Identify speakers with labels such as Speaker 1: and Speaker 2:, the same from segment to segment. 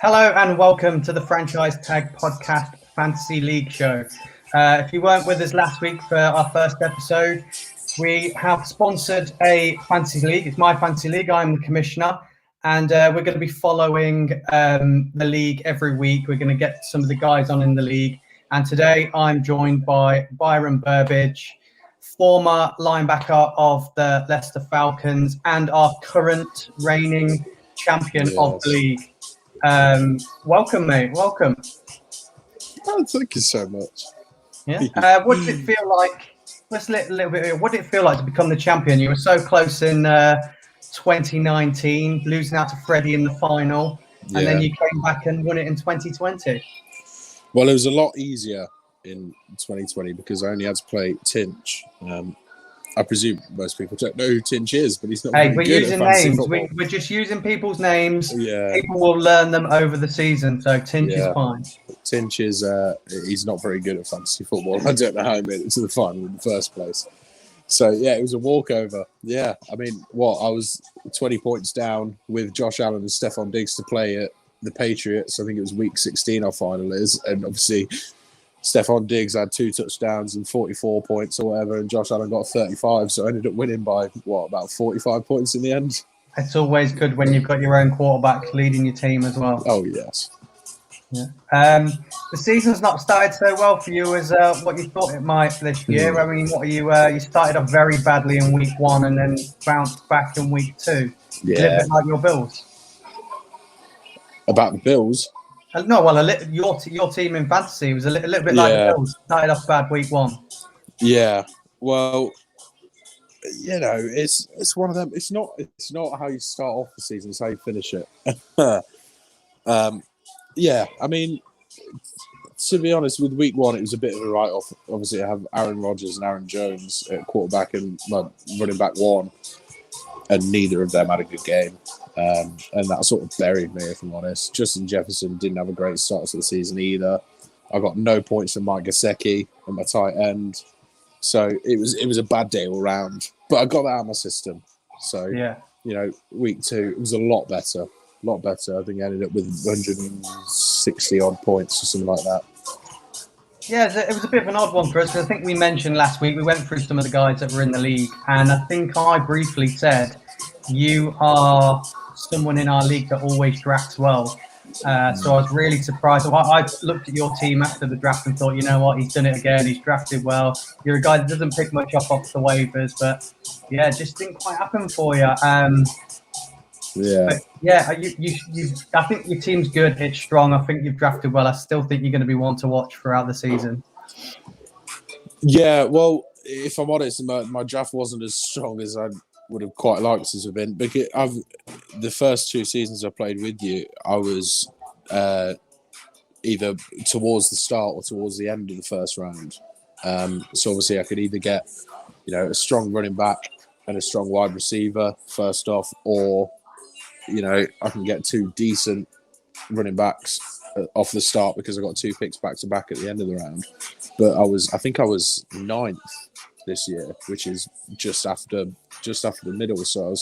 Speaker 1: Hello and welcome to the Franchise Tag Podcast Fantasy League Show. If you weren't with us last week for our first episode, we have sponsored a fantasy league. It's my fantasy league. I'm the commissioner, and we're going to be following the league every week. We're going to get some of the guys on in the league. And today I'm joined by Byron Burbidge, former linebacker of the Leicester Falcons and our current reigning champion of the league. Welcome, mate. Welcome.
Speaker 2: Oh, thank you so much.
Speaker 1: Yeah. What did it feel like? Let's a little bit. What did it feel like to become the champion? You were so close in 2019, losing out to Freddie in the final, and then you came back and won it in 2020.
Speaker 2: Well, it was a lot easier in 2020 because I only had to play Tinch. I presume most people don't know who Tinch is, but he's not very good at fantasy football.
Speaker 1: We're just using people's names.
Speaker 2: Yeah.
Speaker 1: People will learn them over the season, so Tinch is fine.
Speaker 2: Tinch is he's not very good at fantasy football. I don't know how he made it to the final in the first place. So, it was a walkover. Yeah, I mean, I was 20 points down with Josh Allen and Stephon Diggs to play at the Patriots. I think it was week 16 our final is, and obviously Stephon Diggs had 2 touchdowns and 44 points or whatever, and Josh Allen got 35, so I ended up winning by, about 45 points in the end.
Speaker 1: It's always good when you've got your own quarterback leading your team as well.
Speaker 2: Oh, yes.
Speaker 1: Yeah. The season's not started so well for you as what you thought it might this year. I mean, what are you? You started off very badly in week 1 and then bounced back in week 2.
Speaker 2: Yeah.
Speaker 1: A little bit like your Bills.
Speaker 2: About the Bills?
Speaker 1: No, well, your team in fantasy was a little bit like the Bills. Started off bad week 1.
Speaker 2: Yeah. Well, it's one of them. It's not how you start off the season; it's how you finish it. I mean, to be honest, with week 1, it was a bit of a write-off. Obviously, I have Aaron Rodgers and Aaron Jones at quarterback and running back 1, and neither of them had a good game. And that sort of buried me, if I'm honest. Justin Jefferson didn't have a great start to the season either. I got no points from Mike Gesicki on my tight end. So it was a bad day all round. But I got that out of my system. So, week 2, it was a lot better. I think I ended up with 160 odd points or something like that.
Speaker 1: Yeah, it was a bit of an odd one for us. I think we mentioned last week, we went through some of the guys that were in the league. And I think I briefly said, you are someone in our league that always drafts well. So I was really surprised. I looked at your team after the draft and thought, you know what, he's done it again. He's drafted well. You're a guy that doesn't pick much up off the waivers, but it just didn't quite happen for you. I think your team's good. It's strong. I think you've drafted well. I still think you're going to be one to watch throughout the season.
Speaker 2: Yeah, well, if I'm honest, my draft wasn't as strong as I would have quite liked it to have been. Because the first 2 seasons I played with you, I was either towards the start or towards the end of the first round. So obviously I could either get, a strong running back and a strong wide receiver first off, or, I can get 2 decent running backs off the start because I got 2 picks back to back at the end of the round. But I think I was 9th this year, which is just after the middle. So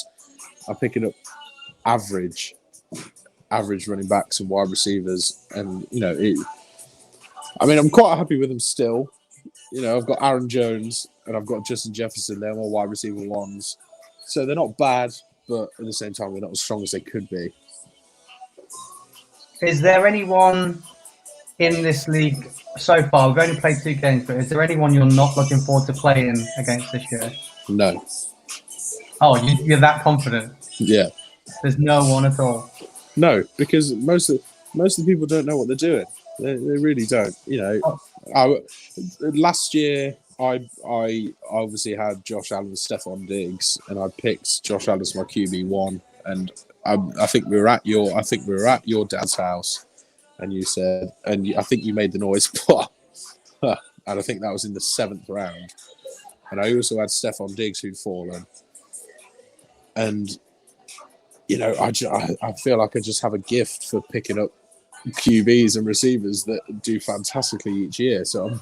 Speaker 2: I'm picking up average running backs and wide receivers, and I'm quite happy with them still. I've got Aaron Jones and I've got Justin Jefferson. They're my wide receiver 1s, so they're not bad, but at the same time they're not as strong as they could be.
Speaker 1: Is there anyone in this league so far? We've only played 2 games, but is there anyone you're not looking forward to playing against this year?
Speaker 2: No.
Speaker 1: Oh, you're that confident?
Speaker 2: Yeah.
Speaker 1: There's no one at all?
Speaker 2: No, because most of the people don't know what they're doing. They really don't. Last year I obviously had Josh Allen and Stephon Diggs, and I picked Josh Allen as my QB1, and I think we were at your dad's house. And you said, and I think you made the noise, and I think that was in the 7th round. And I also had Stephon Diggs who'd fallen. And, I feel like I just have a gift for picking up QBs and receivers that do fantastically each year. So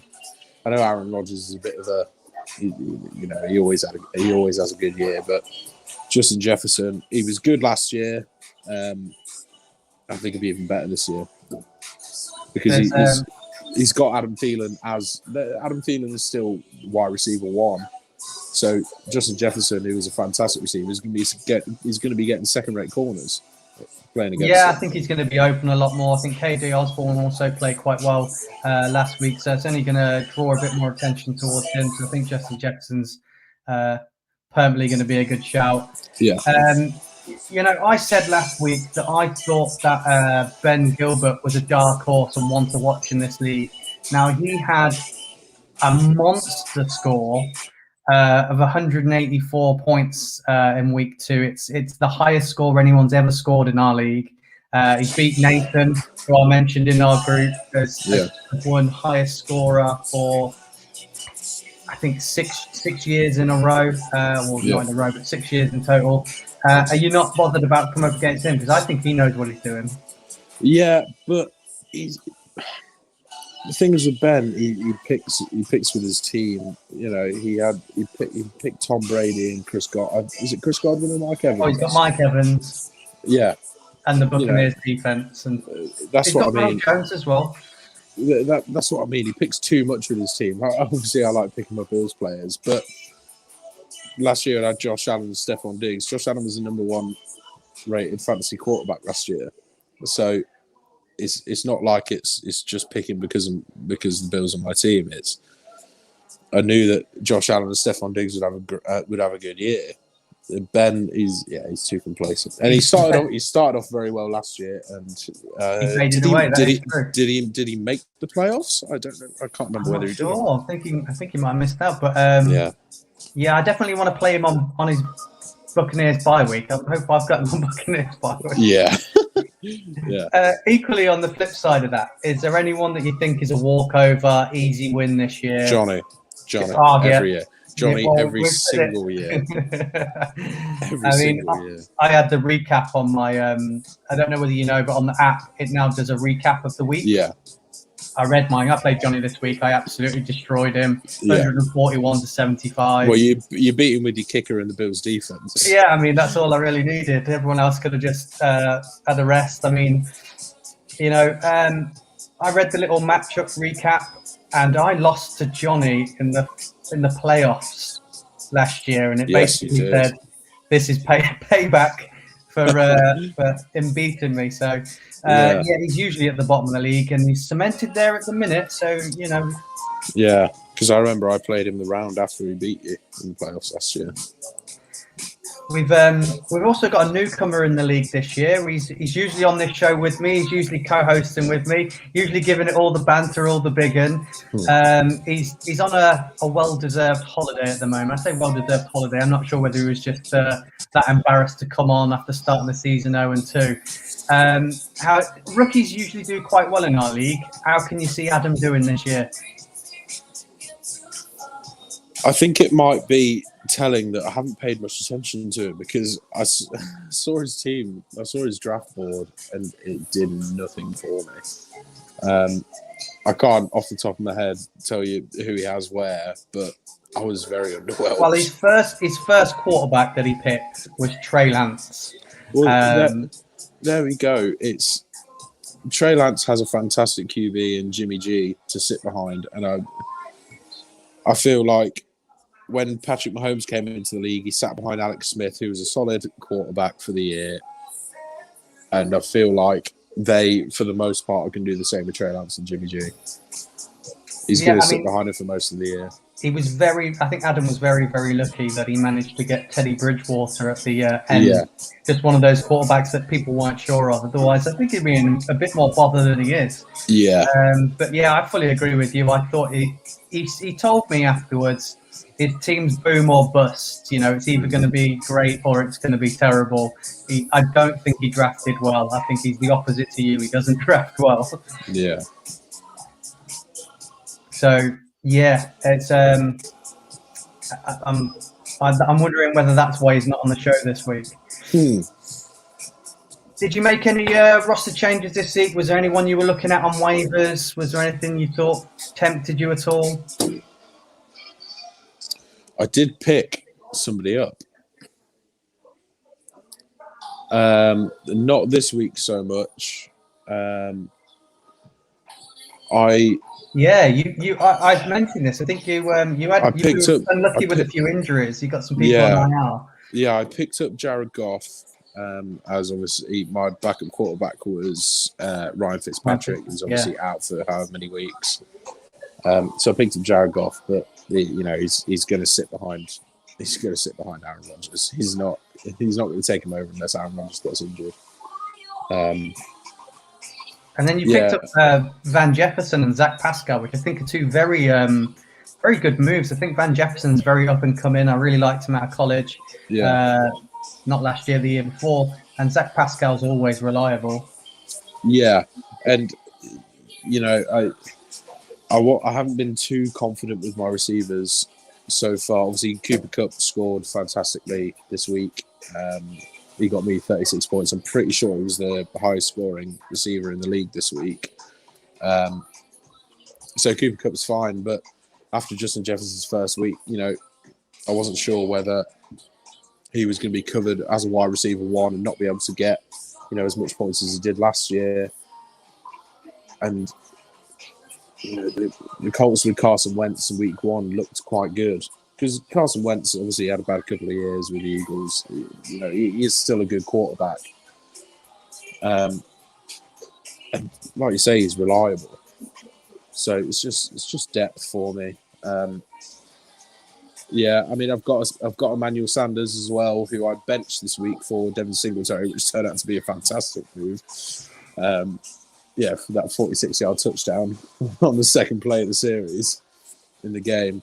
Speaker 2: I know Aaron Rodgers is a bit of he always has a good year. But Justin Jefferson, he was good last year. I think he'll be even better this year because he's got Adam Thielen Adam Thielen is still wide receiver 1. So Justin Jefferson, who is a fantastic receiver, is going to be getting second-rate corners playing against him.
Speaker 1: I think he's going to be open a lot more. I think KD Osborne also played quite well last week, so it's only going to draw a bit more attention towards him. So I think Justin Jefferson's permanently going to be a good shout.
Speaker 2: Yeah.
Speaker 1: I said last week that I thought that Ben Gilbert was a dark horse and one to watch in this league. Now, he had a monster score of 184 points in week 2. It's the highest score anyone's ever scored in our league. He beat Nathan, who I mentioned in our group, as one highest scorer for, I think, six years in a row. Not in a row, but 6 years in total. Are you not bothered about coming up against him? Because I think he knows what he's doing.
Speaker 2: Yeah, but the thing is with Ben, he picks with his team. You know, he picked Tom Brady and Chris Godwin. Is it Chris Godwin or Mike Evans?
Speaker 1: Oh, he's got Mike Evans.
Speaker 2: Yeah,
Speaker 1: and the Buccaneers defense, and
Speaker 2: that's what I mean.
Speaker 1: Jones as well.
Speaker 2: That's what I mean. He picks too much with his team. Obviously, I like picking up Bills players, but last year I had Josh Allen and Stephon Diggs. Josh Allen was the number 1 rated fantasy quarterback last year, so. It's not like it's just picking because the Bills are my team. I knew that Josh Allen and Stephon Diggs would have a good year. Ben, he's too complacent, and he started off very well last year. And did he make the playoffs? I don't know. I can't remember whether he did.
Speaker 1: I think he might have missed out, but I definitely want to play him on his Buccaneers bye week. I hope I've got him on Buccaneers bye week.
Speaker 2: Yeah.
Speaker 1: Equally, on the flip side of that, is there anyone that you think is a walkover, easy win this year?
Speaker 2: Johnny, every year. Johnny, every single year. Every single year. I
Speaker 1: had the recap on my. I don't know whether you know, but on the app, it now does a recap of the week.
Speaker 2: Yeah.
Speaker 1: I read mine. I played Johnny this week. I absolutely destroyed him. 141 to 75.
Speaker 2: Well, you beat him with your kicker in the Bills' defense.
Speaker 1: Yeah, I mean, that's all I really needed. Everyone else could have just had a rest. I mean, I read the little matchup recap, and I lost to Johnny in the playoffs last year, and it basically said, "This is payback for him beating me." So. He's usually at the bottom of the league, and he's cemented there at the minute. So
Speaker 2: Yeah, because I remember I played him the round after he beat you in the playoffs last year.
Speaker 1: We've also got a newcomer in the league this year. He's usually on this show with me. He's usually co-hosting with me. Usually giving it all the banter, all the big un. He's on a well-deserved holiday at the moment. I say well-deserved holiday. I'm not sure whether he was just that embarrassed to come on after starting the season 0-2. How rookies usually do quite well in our league. How can you see Adam doing this year?
Speaker 2: I think it might be telling that I haven't paid much attention to it because I saw his team, I saw his draft board, and it did nothing for me. I can't, off the top of my head, tell you who he has where, but I was very underwhelmed.
Speaker 1: Well, his first quarterback that he picked was Trey Lance.
Speaker 2: Well, there we go. Trey Lance has a fantastic QB and Jimmy G to sit behind, and I feel like when Patrick Mahomes came into the league, he sat behind Alex Smith, who was a solid quarterback for the year. And I feel like they, for the most part, can do the same with Trey Lance and Jimmy G. He's going to sit behind him for most of the year.
Speaker 1: I think Adam was very, very lucky that he managed to get Teddy Bridgewater at the end. Yeah. Just one of those quarterbacks that people weren't sure of. Otherwise, I think he'd be in a bit more bother than he is.
Speaker 2: Yeah.
Speaker 1: But yeah, I fully agree with you. I thought he told me afterwards, his team's boom or bust. It's either going to be great or it's going to be terrible. I don't think he drafted well. I think he's the opposite to you. He doesn't draft well.
Speaker 2: Yeah.
Speaker 1: So yeah, it's I'm wondering whether that's why he's not on the show this week. Did you make any roster changes this week? Was there anyone you were looking at on waivers? Was there anything you thought tempted you at all?
Speaker 2: I did pick somebody up. Not this week so much. I
Speaker 1: mentioned this. I think you were unlucky with a few injuries. You got some people on IR.
Speaker 2: Yeah, I picked up Jared Goff. As obviously my backup quarterback was Ryan Fitzpatrick, who's obviously out for however many weeks. So I picked up Jared Goff, but he's going to sit behind. He's going to sit behind Aaron Rodgers. He's not going to take him over unless Aaron Rodgers gets injured.
Speaker 1: And then you picked up Van Jefferson and Zach Pascal, which I think are two very, very good moves. I think Van Jefferson's very up and coming. I really liked him out of college.
Speaker 2: Yeah.
Speaker 1: Not last year, the year before. And Zach Pascal's always reliable.
Speaker 2: Yeah, and I haven't been too confident with my receivers so far. Obviously, Cooper Kupp scored fantastically this week. He got me 36 points. I'm pretty sure he was the highest scoring receiver in the league this week. So Cooper Kupp's fine, but after Justin Jefferson's first week, I wasn't sure whether he was going to be covered as a wide receiver one and not be able to get, as much points as he did last year. And, the Colts with Carson Wentz in week one looked quite good. Because Carson Wentz obviously had about a couple of years with the Eagles. He is still a good quarterback. And like you say, he's reliable. So it's just depth for me. I've got Emmanuel Sanders as well, who I benched this week for Devin Singletary, which turned out to be a fantastic move. For that 46-yard touchdown on the second play of the series in the game.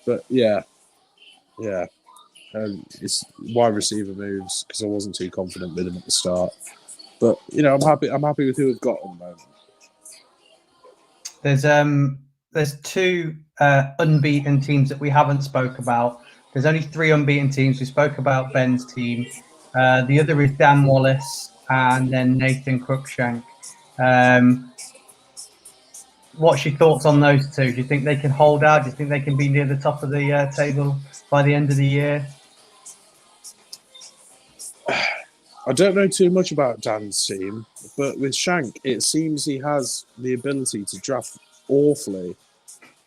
Speaker 2: But it's wide receiver moves because I wasn't too confident with him at the start. But I'm happy with who we've got at the moment.
Speaker 1: There's two unbeaten teams that we haven't spoke about. There's only 3 unbeaten teams. We spoke about Ben's team. The other is Dan Wallace and then Nathan Cruikshank. What's your thoughts on those two? Do you think they can hold out? Do you think they can be near the top of the table by the end of the year?
Speaker 2: I don't know too much about Dan's team, but with Shank, it seems he has the ability to draft awfully,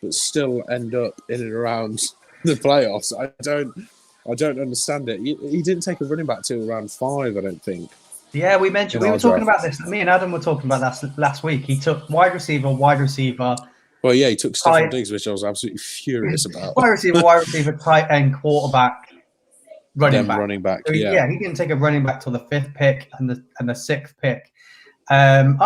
Speaker 2: but still end up in and around the playoffs. I don't understand it. He didn't take a running back till round 5, I don't think.
Speaker 1: Yeah, we were talking about this. Me and Adam were talking about that last week. He took wide receiver.
Speaker 2: Well, yeah, he took Stephon Diggs, which I was absolutely furious about.
Speaker 1: wide receiver, tight end, quarterback, running back. So he didn't take a running back till the 5th pick and the 6th pick. I'm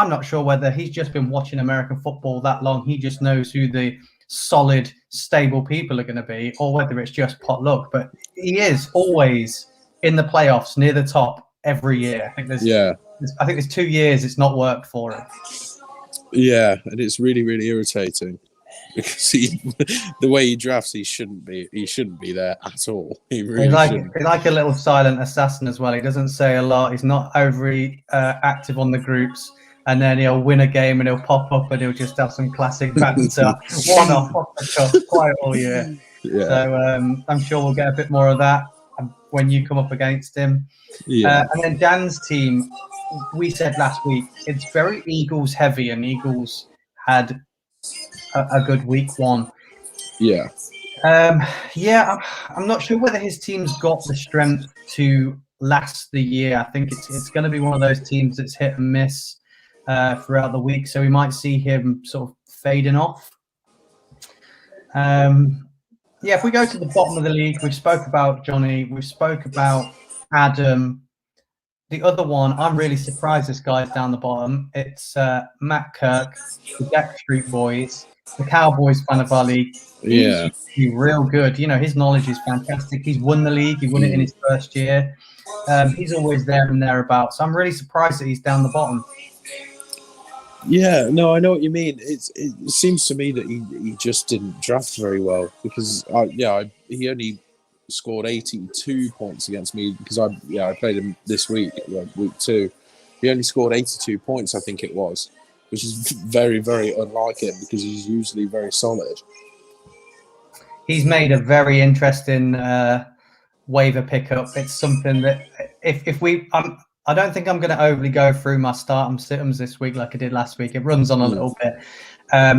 Speaker 1: not sure whether he's just been watching American football that long. He just knows who the solid, stable people are going to be, or whether it's just pot luck. But he is always in the playoffs near the top every year. I think there's 2 years it's not worked for him.
Speaker 2: Yeah, and it's really, really irritating because the way he drafts, he shouldn't be there at all. He's
Speaker 1: like a little silent assassin as well. He doesn't say a lot. He's not overly active on the groups, and then he'll win a game and he'll pop up and he'll just have some classic banter, one off the cuff, quite all year. Yeah. So I'm sure we'll get a bit more of that when you come up against him. Yeah. And then Dan's team, we said last week, it's very Eagles heavy, and Eagles had a good week 1.
Speaker 2: Yeah.
Speaker 1: I'm not sure whether his team's got the strength to last the year. I think it's going to be one of those teams that's hit and miss throughout the week, so we might see him sort of fading off. If we go to the bottom of the league, we've spoke about Johnny, we've spoke about Adam. The other one, I'm really surprised this guy's down the bottom. It's Matt Kirk, the Jack Street Boys, the Cowboys fan of our league.
Speaker 2: Yeah.
Speaker 1: He's real good. His knowledge is fantastic. He's won the league. He won it in his first year. He's always there and thereabouts. So I'm really surprised that he's down the bottom.
Speaker 2: Yeah, no, I know what you mean. It seems to me that he just didn't draft very well because he only scored 82 points against me because I played him this week, week 2. He only scored 82 points, I think it was, which is very, very unlike him because he's usually very solid. He's
Speaker 1: made a very interesting waiver pickup. It's something that if we, I don't think I'm going to overly go through my start and sit-ems this week like I did last week. It runs on a little bit.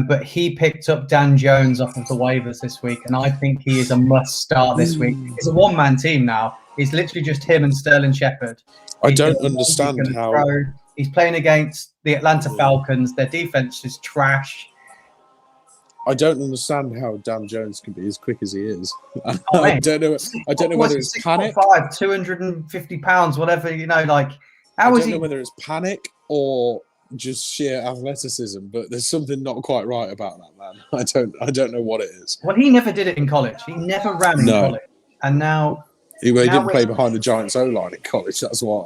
Speaker 1: But he picked up Dan Jones off of the waivers this week, and I think he is a must start this week. It's a one-man team now. It's literally just him and Sterling Shepard.
Speaker 2: I don't understand how...
Speaker 1: He's playing against the Atlanta Falcons. Their defense is trash.
Speaker 2: I don't understand how Dan Jones can be as quick as he is. I don't know whether it's panic.
Speaker 1: 6'5", 250 pounds, whatever, like.
Speaker 2: I don't know whether it's panic or just sheer athleticism, but there's something not quite right about that man. I don't know what it is.
Speaker 1: Well, he never did it in college. He never ran in college, and now.
Speaker 2: He didn't play behind the Giants O-line in college, that's why.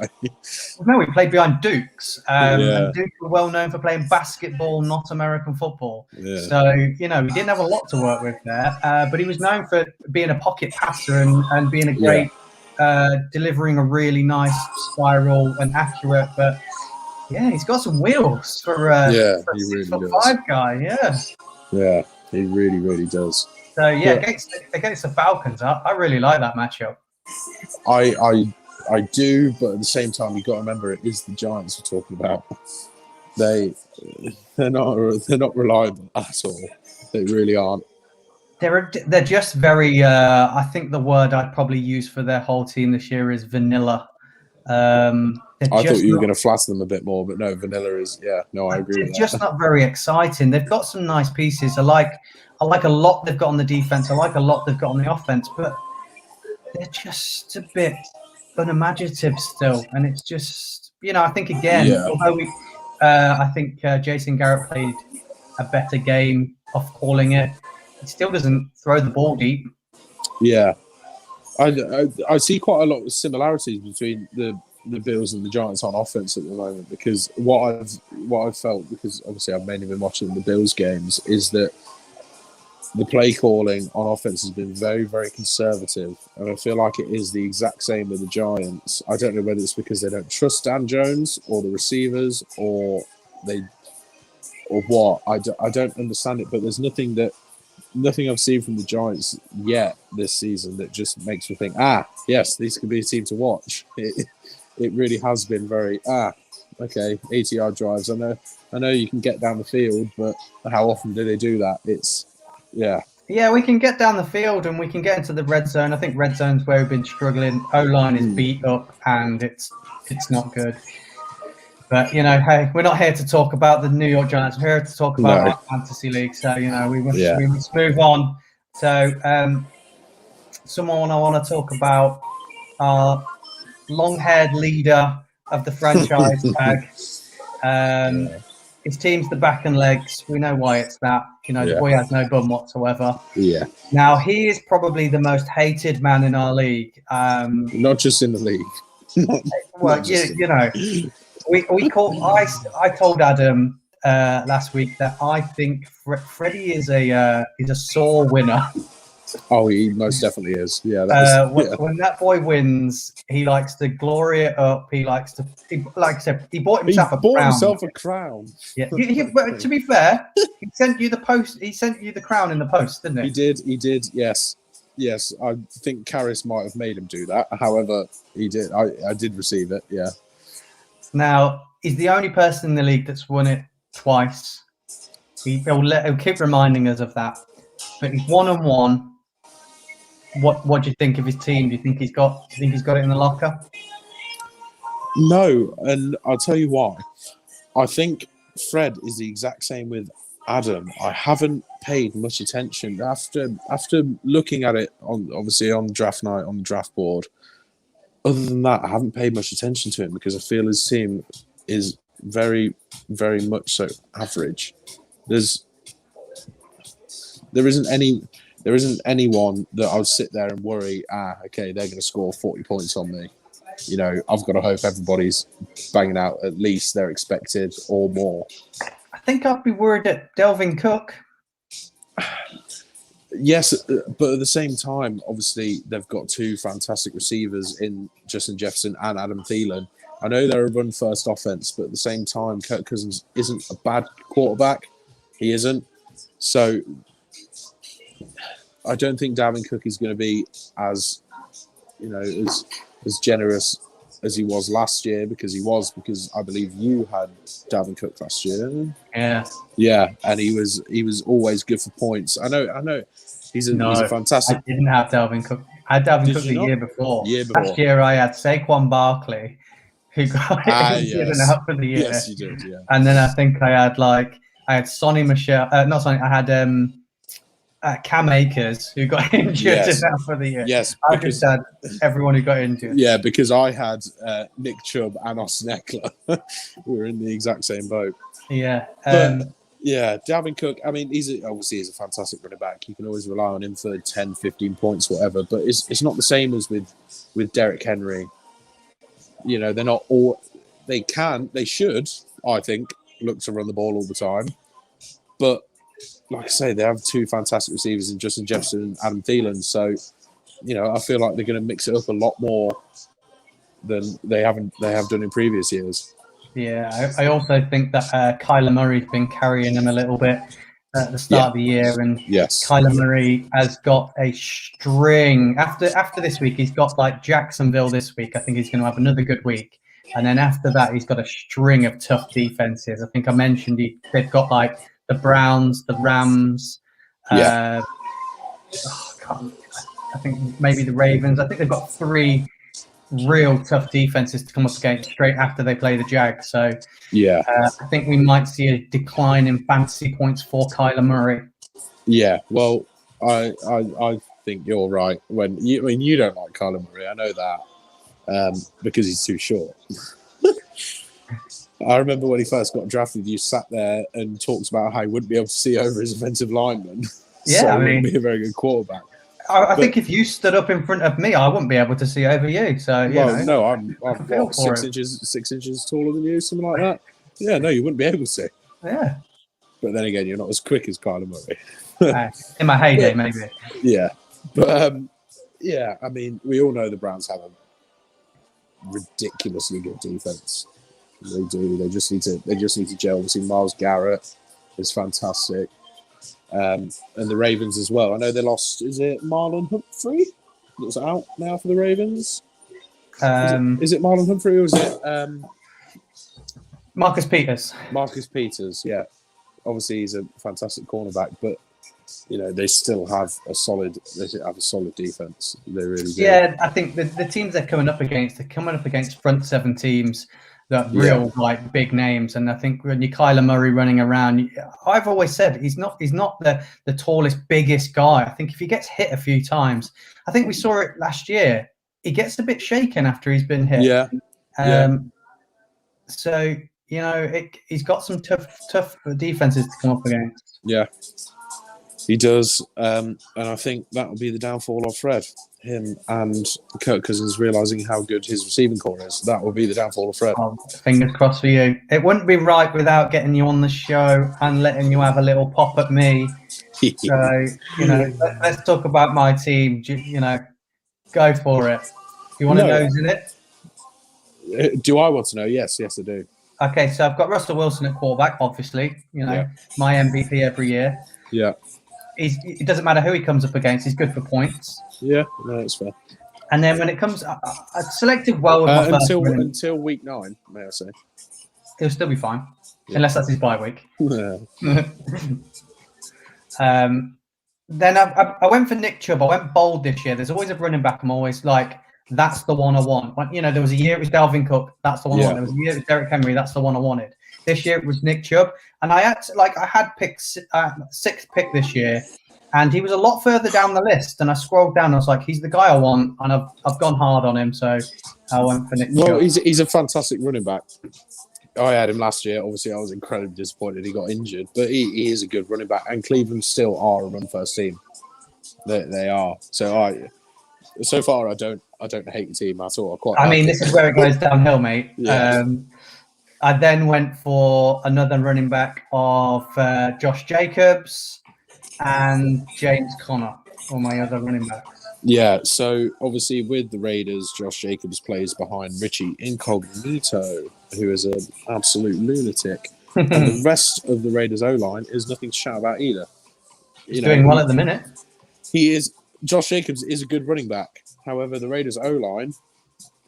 Speaker 1: No, he played behind Dukes. And Dukes were well known for playing basketball, not American football. Yeah. So, he didn't have a lot to work with there. But he was known for being a pocket passer and being a great, delivering a really nice spiral and accurate. But, he's got some wheels for a
Speaker 2: he really
Speaker 1: 6'5" guy,
Speaker 2: Yeah, he really, really does.
Speaker 1: So, against the Falcons, I really like that matchup.
Speaker 2: I do, but at the same time, you've got to remember it is the Giants we're talking about. They're not reliable at all. They really aren't.
Speaker 1: They're just very. I think the word I'd probably use for their whole team this year is vanilla. I
Speaker 2: thought you were going to flatter them a bit more, but no, vanilla is. Yeah, no, I agree.
Speaker 1: They're just not very exciting. They've got some nice pieces. I like a lot they've got on the defense. I like a lot they've got on the offense, but they're just a bit unimaginative still. And it's just, I think although I think Jason Garrett played a better game of calling it, he still doesn't throw the ball deep. Yeah.
Speaker 2: I see quite a lot of similarities between the Bills and the Giants on offense at the moment, because what I've felt, because obviously I've mainly been watching the Bills games, is that the play calling on offense has been very, very conservative, and I feel like it is the exact same with the Giants. I don't know whether it's because they don't trust Dan Jones or the receivers or what. I don't understand it, but there's nothing I've seen from the Giants yet this season that just makes me think, yes, these could be a team to watch. It really has been very, okay, 80-yard drives. I know you can get down the field, but how often do they do that? Yeah, we can get down the field and we can get into the red zone. I think red zone's where we've been struggling. O-line is beat up and it's not good. But, hey, we're not here to talk about the New York Giants. We're here to talk about our fantasy league. So, we must move on. So, someone I want to talk about, our long-haired leader of the franchise tag. His team's the back and legs. We know why it's that. The boy has no bum whatsoever. Yeah. Now, he is probably the most hated man in our league. Not just in the league.
Speaker 1: Well, I told Adam last week that I think Freddie is a sore winner.
Speaker 2: Oh, he most definitely is. Yeah.
Speaker 1: When that boy wins, he likes to glory it up. He likes to, like I said, he bought himself
Speaker 2: a crown.
Speaker 1: Yeah. But to be fair, he sent you the post. He sent you the crown in the post, didn't he?
Speaker 2: He did. Yes. I think Karras might have made him do that. However, he did. I did receive it. Yeah.
Speaker 1: Now he's the only person in the league that's won it twice. He'll keep reminding us of that. But he's 1-1. What do you think of his team? Do you think he's got it in the locker?
Speaker 2: No, and I'll tell you why. I think Fred is the exact same with Adam. I haven't paid much attention after looking at it on draft night on the draft board. Other than that, I haven't paid much attention to him because I feel his team is very, very much so average. There isn't anyone that I would sit there and worry, okay, they're going to score 40 points on me. I've got to hope everybody's banging out at least their expected or more.
Speaker 1: I think I'd be worried at Delvin Cook.
Speaker 2: Yes, but at the same time, obviously, they've got two fantastic receivers in Justin Jefferson and Adam Thielen. I know they're a run-first offense, but at the same time, Kirk Cousins isn't a bad quarterback. He isn't. So I don't think Dalvin Cook is going to be as generous as he was last year because I believe you had Dalvin Cook last year. Yeah, and he was always good for points. I know. He's a fantastic.
Speaker 1: I didn't have Dalvin Cook. I had Dalvin Cook the year before. Last year I had Saquon Barkley, who got injured and out for the year.
Speaker 2: Yes, you did. Yeah.
Speaker 1: And then I think I had Sonny Michel. Not Sonny. I had Cam Akers, who got injured and out for the year.
Speaker 2: Yes,
Speaker 1: I just had everyone who got injured.
Speaker 2: Yeah, because I had Nick Chubb and Austin Eckler. We were in the exact same boat.
Speaker 1: Yeah.
Speaker 2: Yeah, Dalvin Cook, I mean, he's a fantastic running back. You can always rely on him for 10, 15 points, whatever. But it's not the same as with Derrick Henry. You know, they're not all... They should, I think, look to run the ball all the time. But, like I say, they have two fantastic receivers in Justin Jefferson and Adam Thielen. So, you know, I feel like they're going to mix it up a lot more than they have done in previous years.
Speaker 1: Yeah, I also think that Kyler Murray's been carrying them a little bit at the start of the year, and Kyler Murray has got a string. After this week, he's got like Jacksonville this week. I think he's going to have another good week, and then after that, he's got a string of tough defenses. I think I mentioned they've got like the Browns, the Rams. I think maybe the Ravens. I think they've got 3 real tough defenses to come up against straight after they play the Jags. So I think we might see a decline in fantasy points for Kyler Murray. Yeah,
Speaker 2: well, I think you're right. You don't like Kyler Murray, I know that, because he's too short. I remember when he first got drafted, you sat there and talked about how he wouldn't be able to see over his offensive lineman.
Speaker 1: Yeah,
Speaker 2: so he wouldn't be a very good quarterback.
Speaker 1: I think if you stood up in front of me, I wouldn't be able to see over you. So
Speaker 2: no, I'm 6 inches taller than you, something like that. Yeah, no, you wouldn't be able to.
Speaker 1: Yeah.
Speaker 2: But then again, you're not as quick as Kyler Murray.
Speaker 1: In my heyday, maybe.
Speaker 2: Yeah, but I mean, we all know the Browns have a ridiculously good defense. They do. They just need to gel. Obviously, Myles Garrett is fantastic. And the Ravens as well. I know they lost. Is it Marlon Humphrey that's out now for the Ravens? Is it Marlon Humphrey or is it
Speaker 1: Marcus Peters?
Speaker 2: Marcus Peters, yeah. Obviously, he's a fantastic cornerback, but you know they still have a solid. They have a solid defense. They really do.
Speaker 1: Yeah, I think the teams they're coming up against front 7 teams. That real like big names, and I think when you Kyler Murray running around, I've always said he's not the tallest, biggest guy. I think if he gets hit a few times, I think we saw it last year. He gets a bit shaken after he's been hit. So you know he's got some tough defenses to come up against.
Speaker 2: Yeah, he does, and I think that will be the downfall of Fred. Him and Kirk Cousins realising how good his receiving core is. That will be the downfall of Fred.
Speaker 1: Oh, fingers crossed for you. It wouldn't be right without getting you on the show and letting you have a little pop at me. So, you know, let's talk about my team. You know, go for it. You want to know who's in it?
Speaker 2: Do I want to know? Yes, I do.
Speaker 1: Okay, so I've got Russell Wilson at quarterback, obviously. You know, my MVP every year.
Speaker 2: Yeah.
Speaker 1: It doesn't matter who he comes up against. He's good for points.
Speaker 2: Yeah, no, that's fair.
Speaker 1: And then when it comes, I selected well with my first
Speaker 2: until week 9, may I say?
Speaker 1: He'll still be fine, unless that's his bye week. Then I went for Nick Chubb. I went bold this year. There's always a running back. I'm always like, that's the one I want. You know, there was a year it was Dalvin Cook. That's the one I want. There was a year it was Derrick Henry. That's the one I wanted. This year it was Nick Chubb, and I had picked 6th pick this year, and he was a lot further down the list. And I scrolled down, and I was like, he's the guy I want, and I've gone hard on him, so I went for Nick Chubb.
Speaker 2: Well, he's a fantastic running back. I had him last year. Obviously, I was incredibly disappointed he got injured, but he is a good running back, and Cleveland still are a run-first team. They are. So far, I don't hate the team at all.
Speaker 1: This is where it goes downhill, mate. Yeah. I then went for another running back of Josh Jacobs and James Conner, or my other running backs.
Speaker 2: Yeah, so obviously with the Raiders, Josh Jacobs plays behind Richie Incognito, who is an absolute lunatic. And the rest of the Raiders O-line is nothing to shout about either.
Speaker 1: He's doing well at the minute.
Speaker 2: He is. Josh Jacobs is a good running back. However, the Raiders O-line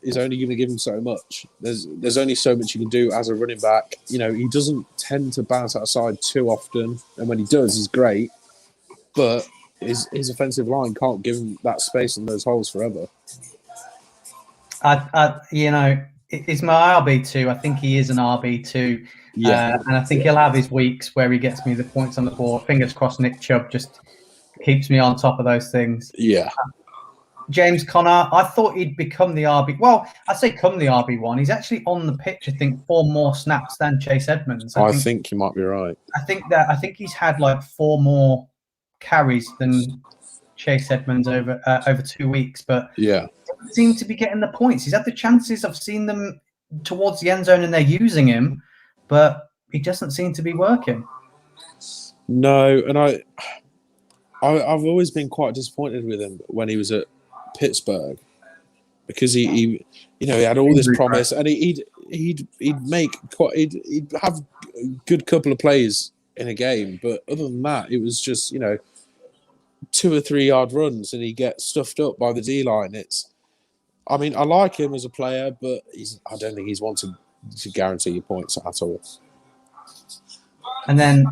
Speaker 2: is only going to give him so much. There's only so much you can do as a running back. You know, he doesn't tend to bounce outside too often, and when he does, he's great. But his offensive line can't give him that space in those holes forever.
Speaker 1: It's my RB2. I think he is an RB2.
Speaker 2: Yeah.
Speaker 1: And I think he'll have his weeks where he gets me the points on the board. Fingers crossed Nick Chubb just keeps me on top of those things.
Speaker 2: Yeah.
Speaker 1: James Conner, I thought he'd become the RB. Well, I say come the RB1. He's actually on the pitch, I think, 4 more snaps than Chase Edmonds.
Speaker 2: I think you might be right.
Speaker 1: I think he's had like 4 more carries than Chase Edmonds over 2 weeks, but
Speaker 2: yeah,
Speaker 1: doesn't seem to be getting the points. He's had the chances. I've seen them towards the end zone and they're using him, but he doesn't seem to be working.
Speaker 2: No, and I've always been quite disappointed with him when he was at Pittsburgh, because he had all this promise, and he'd have a good couple of plays in a game, but other than that, it was just 2 or 3 yard runs, and he gets stuffed up by the D line. I like him as a player, but I don't think he's one to guarantee you points at all.
Speaker 1: And then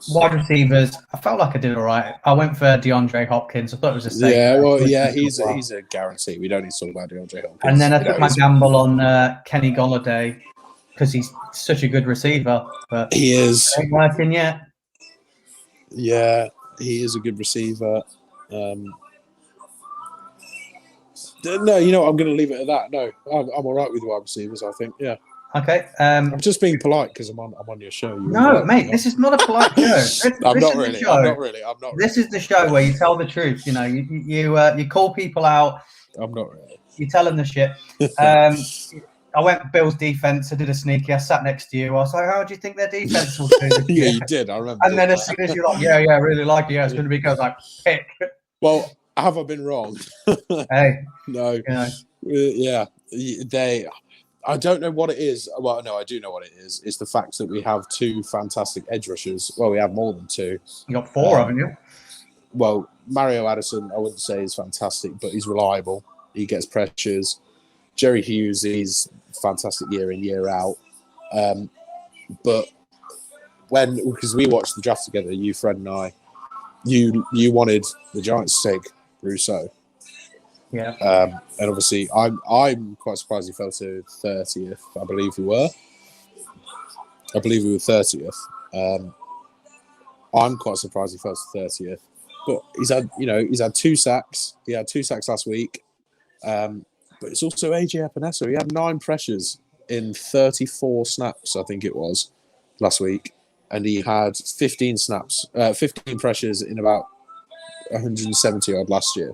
Speaker 1: wide receivers, I felt like I did all right. I went for DeAndre Hopkins. I thought it was a safe.
Speaker 2: Yeah, well, yeah, he's a guarantee. We don't need to talk about DeAndre Hopkins.
Speaker 1: And then I took my gamble on Kenny Golladay because he's such a good receiver. But
Speaker 2: he is.
Speaker 1: Ain't working yet.
Speaker 2: Yeah, he is a good receiver. No, you know what? I'm going to leave it at that. No, I'm all right with wide receivers, I think. Yeah.
Speaker 1: Okay.
Speaker 2: I'm just being polite because I'm on your show.
Speaker 1: No, mate, this is not a polite show.
Speaker 2: I'm not really.
Speaker 1: This is the show where you tell the truth. You call people out.
Speaker 2: I'm not really.
Speaker 1: You tell them the shit. I went Bills defense. I did a sneaky. I sat next to you. I was like, "How do you think their defense will do?"
Speaker 2: Yeah, you did. I remember.
Speaker 1: And then as soon as you're like, "Yeah, I really like it. Yeah, it's going to be good." I was like, pick.
Speaker 2: Well, have I been wrong?
Speaker 1: Hey.
Speaker 2: No. Yeah. I don't know what it is. Well, no, I do know what it is. It's the fact that we have 2 fantastic edge rushers. Well, we have more than 2.
Speaker 1: You got 4, haven't you?
Speaker 2: Well, Mario Addison, I wouldn't say is fantastic, but he's reliable. He gets pressures. Jerry Hughes, he's fantastic year in, year out. But because we watched the draft together, you, Fred, and I, you wanted the Giants to take Rousseau.
Speaker 1: Yeah.
Speaker 2: And obviously, I'm quite surprised he fell to 30th. I believe we were 30th. I'm quite surprised he fell to 30th. But he's had 2 sacks. He had 2 sacks last week. But it's also AJ Epinesa. He had 9 pressures in 34 snaps, I think it was, last week. And he had 15 pressures in about 170 odd last year.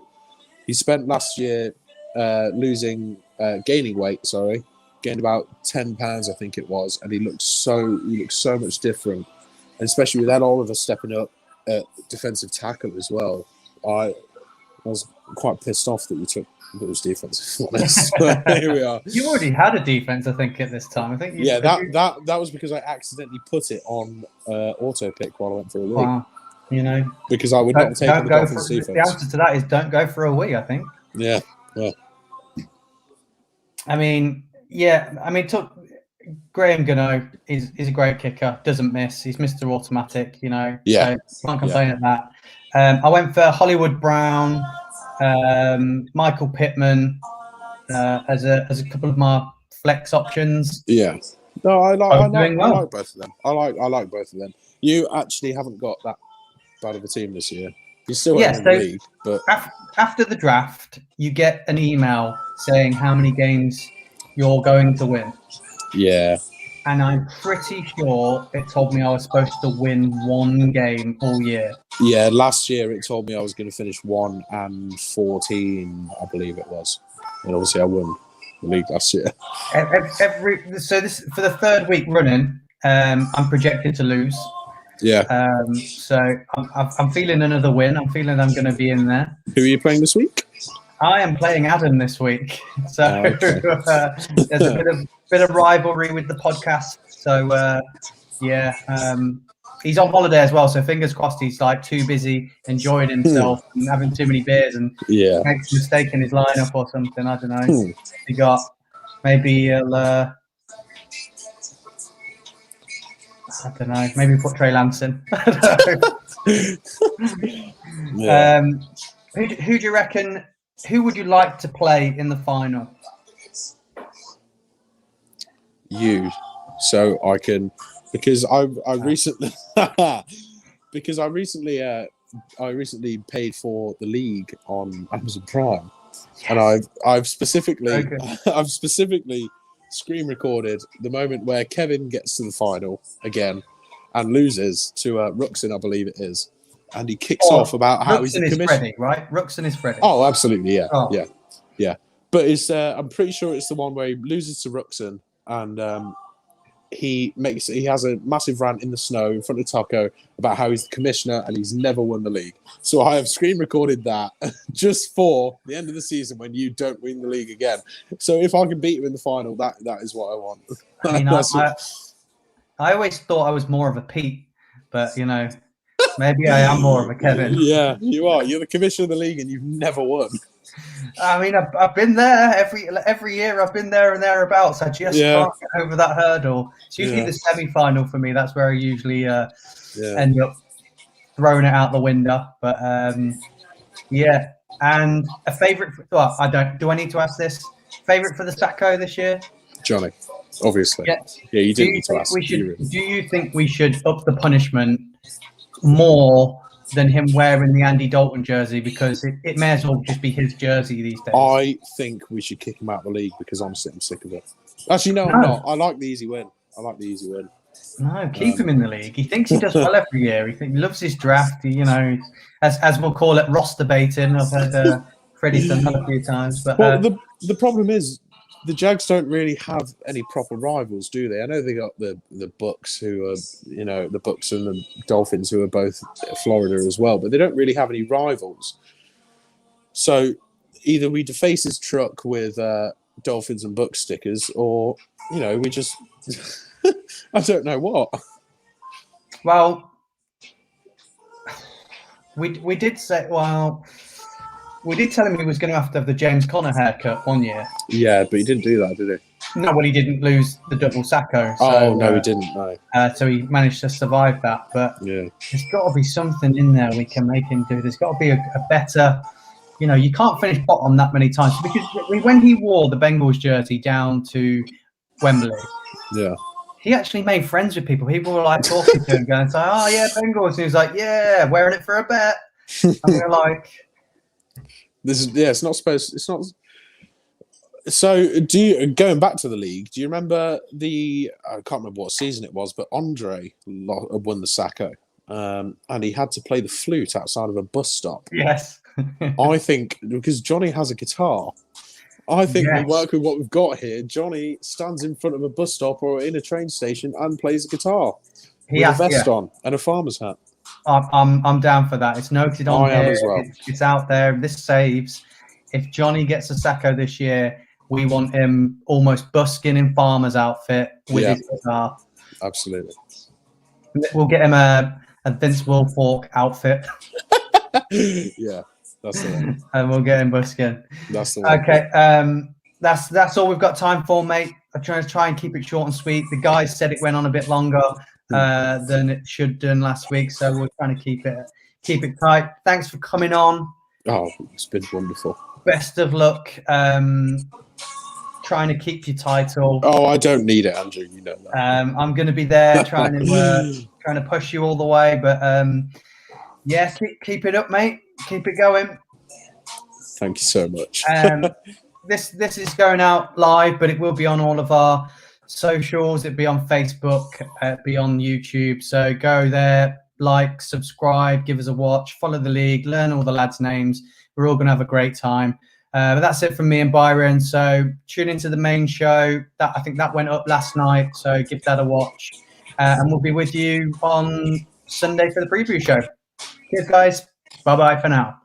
Speaker 2: He spent last year gaining weight, gained about 10 pounds, I think it was, and he looked so much different. And especially with Ed Oliver stepping up at defensive tackle as well. I was quite pissed off that we took those defensive honest. Here we are.
Speaker 1: You already had a defense, I think, at this time. I think.
Speaker 2: That was because I accidentally put it on auto pick while I went for a week.
Speaker 1: Wow.
Speaker 2: Because I would not take the Dolphins defense.
Speaker 1: The answer to that is don't go for a wee, I think.
Speaker 2: Yeah.
Speaker 1: Graham Gano is a great kicker, doesn't miss. He's Mr. Automatic,
Speaker 2: Yeah.
Speaker 1: So can't complain at that. I went for Hollywood Brown, Michael Pittman as a couple of my flex options.
Speaker 2: Yeah. No, I like both of them. I like both of them. You actually haven't got that bad of a team this year. You're still in the league, but
Speaker 1: after the draft, you get an email saying how many games you're going to win.
Speaker 2: Yeah.
Speaker 1: And I'm pretty sure it told me I was supposed to win 1 game all year.
Speaker 2: Yeah, last year it told me I was going to finish 1-14, I believe it was. And obviously I won the league last year.
Speaker 1: So this for the 3rd week running, I'm projected to lose.
Speaker 2: Yeah.
Speaker 1: So I'm feeling another win. I'm feeling I'm going to be in there.
Speaker 2: Who are you playing this week?
Speaker 1: I am playing Adam this week. So
Speaker 2: okay.
Speaker 1: There's a bit of rivalry with the podcast. So he's on holiday as well, so fingers crossed he's like too busy enjoying himself and having too many beers and makes a mistake in his lineup or something. I don't know. He got maybe he'll I don't know. Maybe put Trey Lance in. Who do you reckon? Who would you like to play in the final?
Speaker 2: You, so I can, because I recently paid for the league on Amazon Prime, and I've specifically screen recorded the moment where Kevin gets to the final again and loses to Ruxin, I believe it is, and he kicks off about how he's the commissioner.
Speaker 1: Freddie, right? Ruxin is Freddie.
Speaker 2: Oh, absolutely, yeah. But it's I'm pretty sure it's the one where he loses to Ruxin, and he has a massive rant in the snow in front of Taco about how he's the commissioner and he's never won the league. So I have screen recorded that just for the end of the season when you don't win the league again. So if I can beat you in the final, that is what I want.
Speaker 1: I mean, I always thought I was more of a Pete, but maybe I am more of a Kevin.
Speaker 2: Yeah, you are. You're the commissioner of the league and you've never won.
Speaker 1: I mean, I've been there every year. I've been there and thereabouts. I just can't get over that hurdle. It's usually the semi-final for me. That's where I usually end up throwing it out the window. But And a favorite. Well, I don't. Do I need to ask this? Favorite for the Sacco this year?
Speaker 2: Johnny, obviously. Yeah, you didn't need to ask.
Speaker 1: Do you think we should up the punishment more than him wearing the Andy Dalton jersey, because it may as well just be his jersey these days?
Speaker 2: I think we should kick him out of the league because I'm sick of it. Actually, no, I'm not. I like the easy win.
Speaker 1: No, keep him in the league. He thinks he does well every year. He loves his draft. As we'll call it, roster baiting. I've heard Freddie done that a few times. But
Speaker 2: the problem is, the Jags don't really have any proper rivals, do they? I know they got the Bucks, who are, the Bucks and the Dolphins, who are both Florida as well, but they don't really have any rivals. So either we deface his truck with Dolphins and Bucks stickers, or we just I don't know what.
Speaker 1: Well, we did say we did tell him he was going to have the James Conner haircut one year.
Speaker 2: Yeah, but he didn't do that, did he?
Speaker 1: No, well, he didn't lose the double Sacco. So,
Speaker 2: no, he didn't. No.
Speaker 1: So he managed to survive that. But there's got to be something in there we can make him do. There's got to be a better. You can't finish bottom that many times, because when he wore the Bengals jersey down to Wembley, he actually made friends with people. People were like talking to him, going, "Oh yeah, Bengals." And he was like, "Yeah, wearing it for a bet." And we're like.
Speaker 2: It's not supposed. It's not. So, going back to the league? Do you remember I can't remember what season it was, but Andre won the Sacco, and he had to play the flute outside of a bus stop.
Speaker 1: Yes.
Speaker 2: I think because Johnny has a guitar, I think we work with what we've got here. Johnny stands in front of a bus stop or in a train station and plays a guitar with a vest on and a farmer's hat.
Speaker 1: I'm down for that. It's noted on here.
Speaker 2: I am as well.
Speaker 1: It's out there. This saves. If Johnny gets a Sacco this year, we want him almost busking in farmer's outfit with his guitar.
Speaker 2: Absolutely.
Speaker 1: We'll get him a Vince Wilfork outfit.
Speaker 2: Yeah, that's the one.
Speaker 1: And we'll get him busking.
Speaker 2: That's the one.
Speaker 1: Okay. That's all we've got time for, mate. I'm trying to try and keep it short and sweet. The guys said it went on a bit longer than it should done last week, so we're trying to keep it tight. Thanks for coming on.
Speaker 2: Oh, it's been wonderful.
Speaker 1: Best of luck trying to keep your title.
Speaker 2: Oh, I don't need it, Andrew. You know that.
Speaker 1: I'm going to be there trying to push you all the way, but keep it up, mate. Keep it going.
Speaker 2: Thank you so much.
Speaker 1: This is going out live, but it will be on all of our socials. It'll be on Facebook, be on YouTube. So go there, like, subscribe, give us a watch, follow the league, learn all the lads' names. We're all going to have a great time. But that's it from me and Byron. So tune into the main show. I think that went up last night. So give that a watch. And we'll be with you on Sunday for the preview show. Cheers, guys. Bye-bye for now.